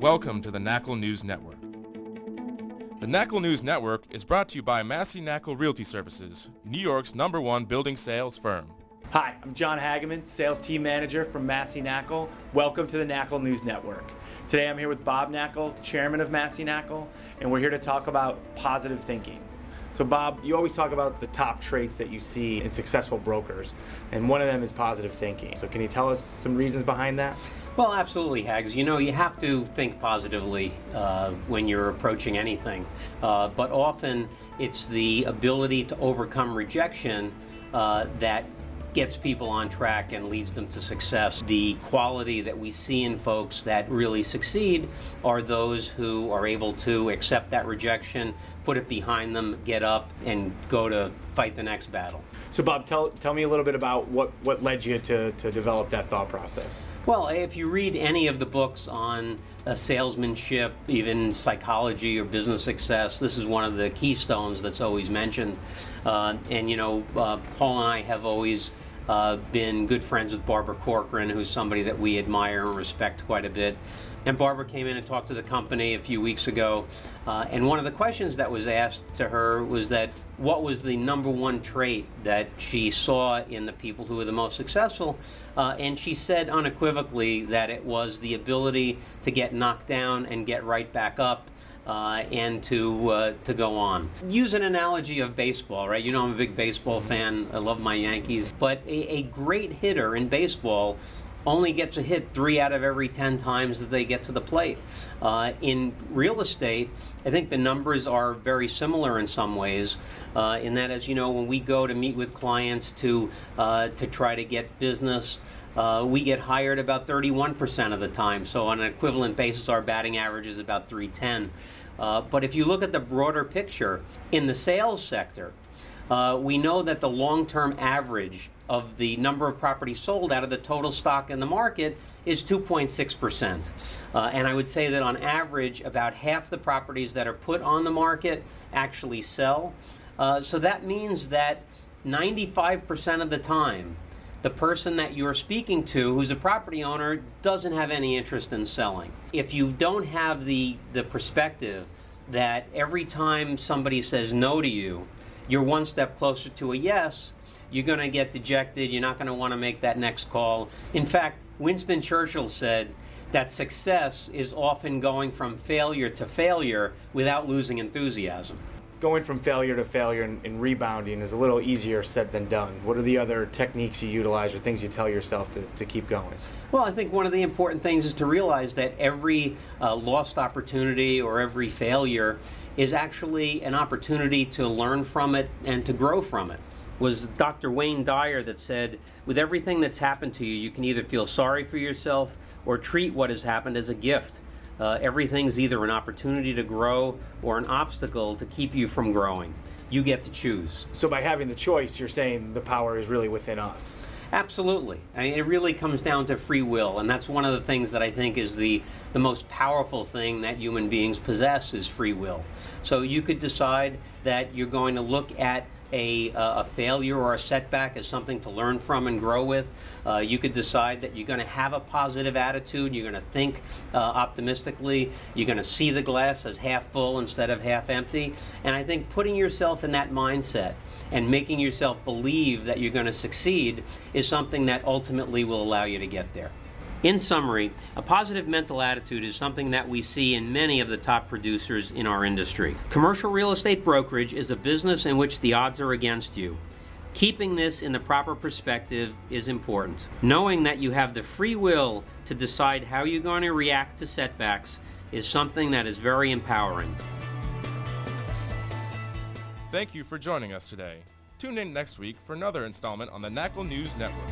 Welcome to the Knakal News Network. The Knakal News Network is brought to you by Massey Knakal Realty Services, New York's #1 building sales firm. Hi, I'm Jon Hageman, Sales Team Manager from Massey Knakal. Welcome to the Knakal News Network. Today I'm here with Bob Knakal, Chairman of Massey Knakal, and we're here to talk about positive thinking. So Bob, you always talk about the top traits that you see in successful brokers, and one of them is positive thinking. So can you tell us some reasons behind that? Well, absolutely, Hags. You know, you have to think positively when you're approaching anything. But often it's the ability to overcome rejection that gets people on track and leads them to success. The quality that we see in folks that really succeed are those who are able to accept that rejection, put it behind them, get up, and go to fight the next battle. So Bob, tell me a little bit about what led you to develop that thought process. Well, if you read any of the books on salesmanship, even psychology or business success, this is one of the keystones that's always mentioned. And you know, Paul and I have always been good friends with Barbara Corcoran, who's somebody that we admire and respect quite a bit. And Barbara came in and talked to the company a few weeks ago, and one of the questions that was asked to her was that what was the #1 trait that she saw in the people who were the most successful, and she said unequivocally that it was the ability to get knocked down and get right back up, and to go on. Use an analogy of baseball, right? You know I'm a big baseball fan. I love my Yankees. But a great hitter in baseball only gets a hit 3 out of every 10 times that they get to the plate. In real estate, I think the numbers are very similar in some ways, in that, as you know, when we go to meet with clients to try to get business, we get hired about 31% of the time. So on an equivalent basis, our batting average is about 310. But if you look at the broader picture, in the sales sector, we know that the long-term average of the number of properties sold out of the total stock in the market is 2.6%. And I would say that on average, about half the properties that are put on the market actually sell. So that means that 95% of the time, the person that you're speaking to, who's a property owner, doesn't have any interest in selling. If you don't have the perspective that every time somebody says no to you, you're one step closer to a yes, you're going to get dejected, you're not going to want to make that next call. In fact, Winston Churchill said that success is often going from failure to failure without losing enthusiasm. Going from failure to failure and rebounding is a little easier said than done. What are the other techniques you utilize or things you tell yourself to keep going? Well, I think one of the important things is to realize that every lost opportunity or every failure is actually an opportunity to learn from it and to grow from it. It was Dr. Wayne Dyer that said, with everything that's happened to you, you can either feel sorry for yourself or treat what has happened as a gift. Everything's either an opportunity to grow or an obstacle to keep you from growing. You get to choose. So by having the choice, you're saying the power is really within us. Absolutely. I mean, it really comes down to free will, and that's one of the things that I think is the most powerful thing that human beings possess is free will. So you could decide that you're going to look at a failure or a setback as something to learn from and grow with. You could decide that you're going to have a positive attitude, you're going to think optimistically, you're going to see the glass as half full instead of half empty. And I think putting yourself in that mindset and making yourself believe that you're going to succeed is something that ultimately will allow you to get there. In summary, a positive mental attitude is something that we see in many of the top producers in our industry. Commercial real estate brokerage is a business in which the odds are against you. Keeping this in the proper perspective is important. Knowing that you have the free will to decide how you're going to react to setbacks is something that is very empowering. Thank you for joining us today. Tune in next week for another installment on the Knakal News Network.